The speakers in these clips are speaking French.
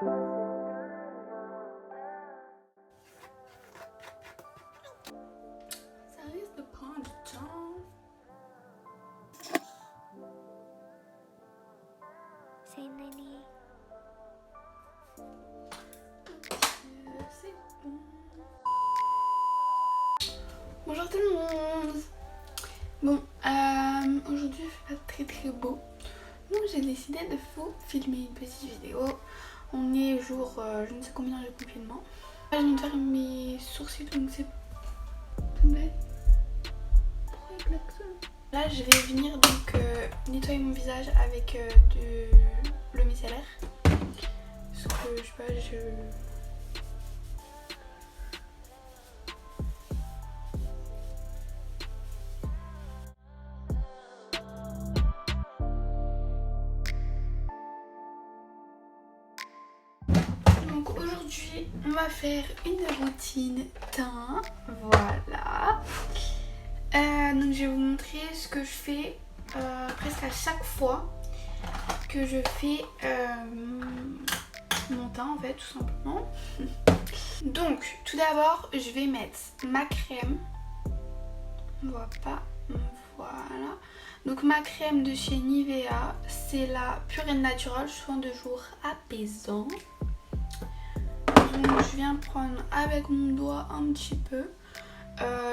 Ça risque de prendre du temps. C'est Nani. C'est bon. Bonjour tout le monde. Bon, aujourd'hui il fait pas très beau. Donc j'ai décidé de vous filmer une petite vidéo. On est jour je ne sais combien de confinement. Là, je viens de faire mes sourcils donc c'est... Pourquoi il klaxonne? Là je vais venir donc nettoyer mon visage avec de l'eau micellaire. Parce que je sais pas, Donc aujourd'hui on va faire une routine teint, voilà. Donc je vais vous montrer ce que je fais presque à chaque fois que je fais mon teint en fait tout simplement. Donc tout d'abord je vais mettre ma crème, on voit pas, voilà. Donc ma crème de chez Nivea, c'est la Pure and Natural soin de jour apaisant. Donc je viens prendre avec mon doigt un petit peu.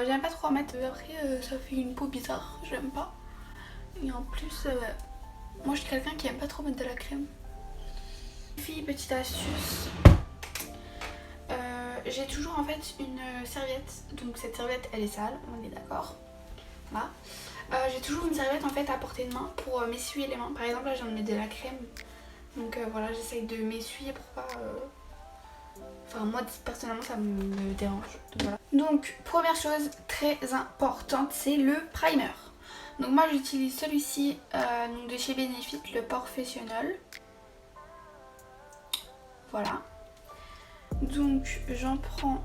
J'aime pas trop en mettre, après ça fait une peau bizarre, j'aime pas. Et en plus, moi je suis quelqu'un qui aime pas trop mettre de la crème. Fille, petite astuce, j'ai toujours en fait une serviette, donc cette serviette elle est sale, on est d'accord. Là. J'ai toujours une serviette en fait à portée de main pour m'essuyer les mains. Par exemple là je viens de mettre de la crème, donc voilà, j'essaye de m'essuyer pour pas... Enfin moi personnellement ça me dérange. Donc, voilà. Donc première chose très importante, c'est le primer. Donc moi j'utilise celui-ci de chez Benefit, le Professionnel. Voilà. Donc j'en prends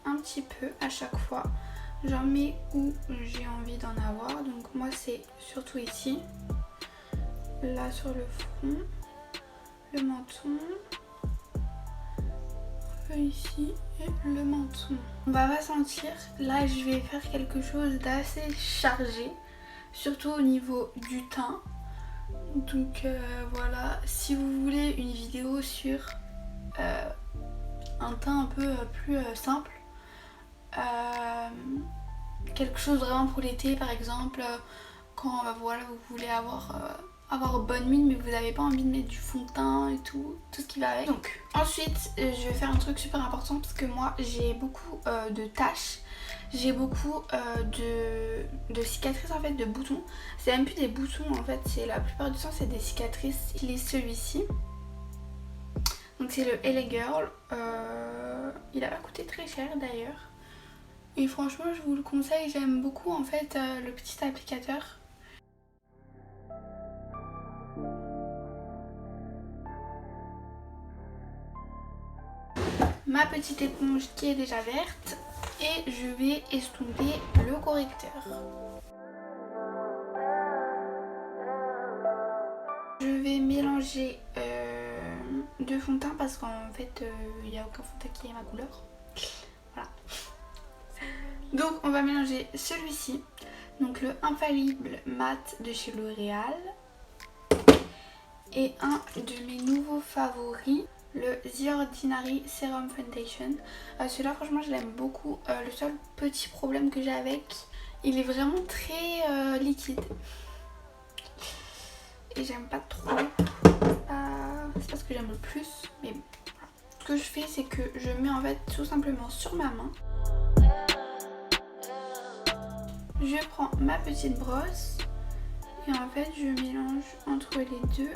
un petit peu à chaque fois. J'en mets où j'ai envie d'en avoir. Donc moi c'est surtout ici. Là sur le front, le menton. Ici et le menton. On va pas sentir, là je vais faire quelque chose d'assez chargé, surtout au niveau du teint. Donc voilà, si vous voulez une vidéo sur un teint un peu plus simple, quelque chose vraiment pour l'été par exemple, quand voilà, vous voulez avoir bonne mine mais vous n'avez pas envie de mettre du fond de teint et tout ce qui va avec. Donc ensuite je vais faire un truc super important parce que moi j'ai beaucoup de taches, j'ai beaucoup de cicatrices en fait, de boutons. C'est même plus des boutons en fait, c'est la plupart du temps c'est des cicatrices. Il est celui-ci, donc c'est le LA Girl, il a pas coûté très cher d'ailleurs et franchement je vous le conseille, j'aime beaucoup en fait le petit applicateur. Ma petite éponge qui est déjà verte et je vais estomper le correcteur. Je vais mélanger deux fonds de teint parce qu'en fait il n'y a aucun fond de teint qui est ma couleur. Voilà. Donc on va mélanger celui-ci, donc le Infallible Mat de chez L'Oréal, et un de mes nouveaux favoris, le The Ordinary Serum Foundation. Celui-là franchement je l'aime beaucoup. Le seul petit problème que j'ai avec, il est vraiment très liquide et j'aime pas trop. C'est pas ce que j'aime le plus, mais bon. Ce que je fais c'est que je mets en fait tout simplement sur ma main. Je prends ma petite brosse et en fait je mélange entre les deux.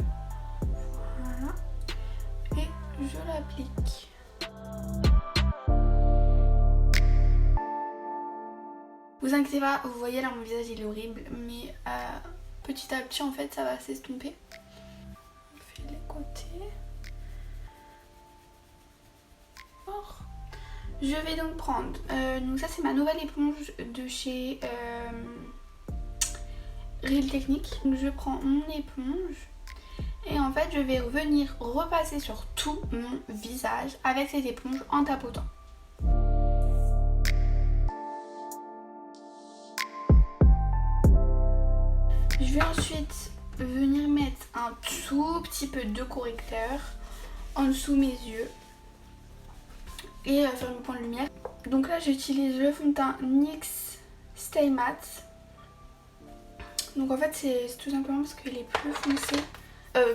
Voilà. Et je l'applique. Vous inquiétez pas, vous voyez là mon visage il est horrible, mais petit à petit en fait ça va s'estomper. On fait les côtés. Je vais donc prendre, donc ça c'est ma nouvelle éponge de chez Real Technique. Donc je prends mon éponge Et en fait je vais venir repasser sur tout mon visage avec cette éponge en tapotant. Je vais ensuite venir mettre un tout petit peu de correcteur en dessous mes yeux et faire mon point de lumière. Donc là j'utilise le fond de teint NYX Stay Matte. Donc en fait c'est tout simplement parce qu'il est plus foncé,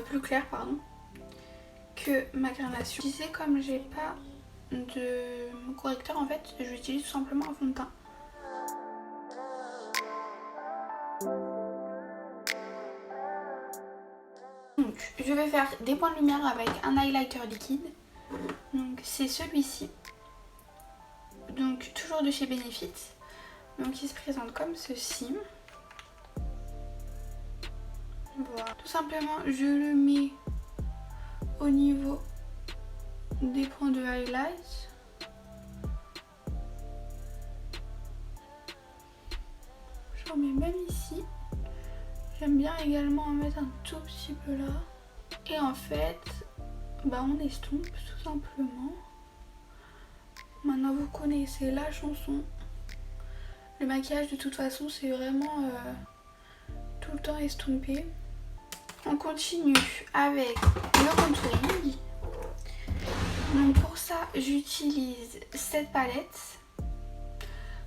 plus clair pardon, que ma carnation. Tu sais, comme j'ai pas de correcteur en fait, j'utilise tout simplement un fond de teint. Donc je vais faire des points de lumière avec un highlighter liquide. Donc c'est celui-ci. Donc toujours de chez Benefit. Donc il se présente comme ceci. Voilà. Tout simplement je le mets au niveau des points de highlight. J'en mets même ici. J'aime bien également en mettre un tout petit peu là. Et en fait, on estompe tout simplement. Maintenant vous connaissez la chanson. Le maquillage de toute façon c'est vraiment tout le temps estompé. On continue avec le contouring. Donc pour ça j'utilise cette palette.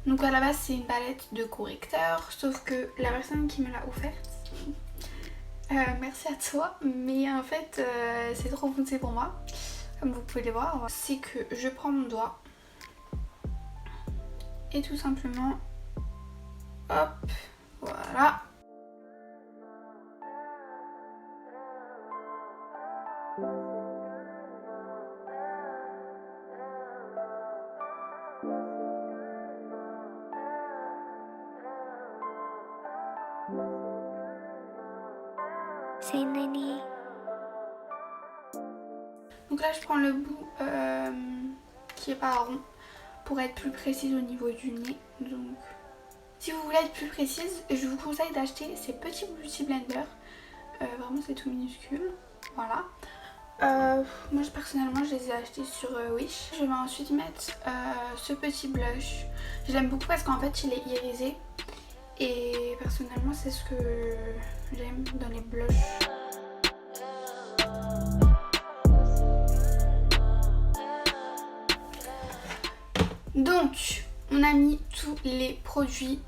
Donc à la base c'est une palette de correcteur, sauf que la personne qui me l'a offerte, merci à toi, mais en fait c'est trop foncé pour moi, comme vous pouvez le voir. C'est que je prends mon doigt et tout simplement, hop, voilà. Say Nani. Donc là je prends le bout qui est pas rond pour être plus précise au niveau du nez. Donc si vous voulez être plus précise, je vous conseille d'acheter ces petits beauty blenders. Vraiment c'est tout minuscule. Voilà. Moi personnellement je les ai achetés sur Wish. Je vais ensuite mettre ce petit blush. Je l'aime beaucoup parce qu'en fait il est irisé. Et personnellement c'est ce que j'aime dans les blushs. Donc on a mis tous les produits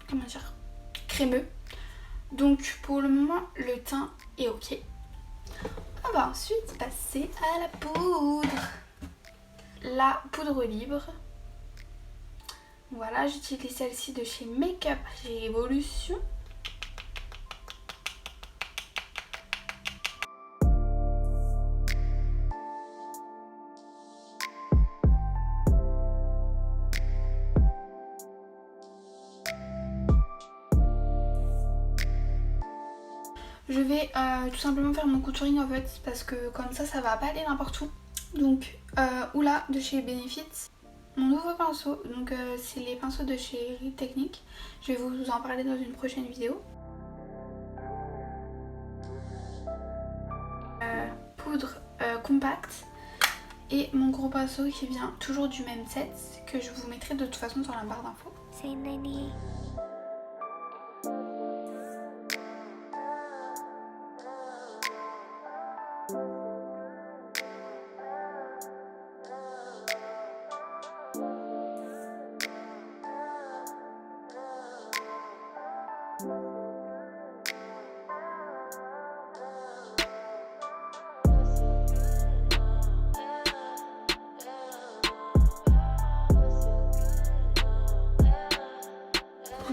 comment dire, crémeux. Donc pour le moment le teint est ok. On va ensuite passer à la poudre. La poudre libre. Voilà, j'utilise celle-ci de chez Make Up Révolution. Je vais tout simplement faire mon contouring en fait, parce que comme ça va pas aller n'importe où. Donc Oula de chez Benefit. Mon nouveau pinceau, donc c'est les pinceaux de chez Real Technique. Je vais vous en parler dans une prochaine vidéo. Poudre compacte. Et mon gros pinceau qui vient toujours du même set, que je vous mettrai de toute façon dans la barre d'infos. Say Nani.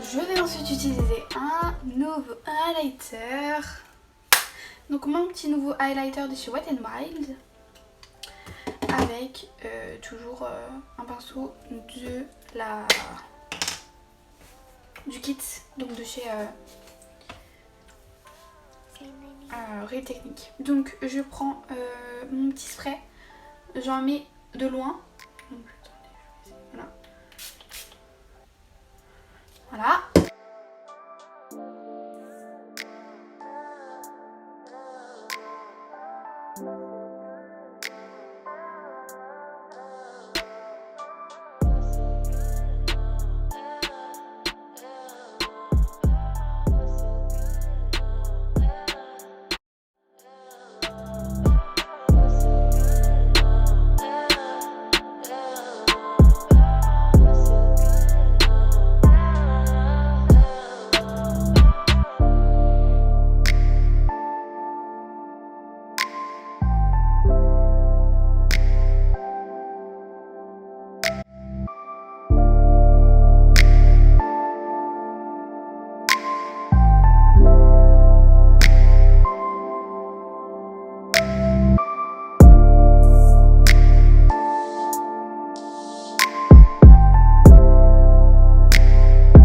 Je vais ensuite utiliser un nouveau highlighter. Donc mon petit nouveau highlighter de chez Wet n Wild. Avec toujours un pinceau du kit, donc de chez Real Technique. Donc je prends mon petit spray, j'en mets de loin. Donc, attendez, voilà. Voilà.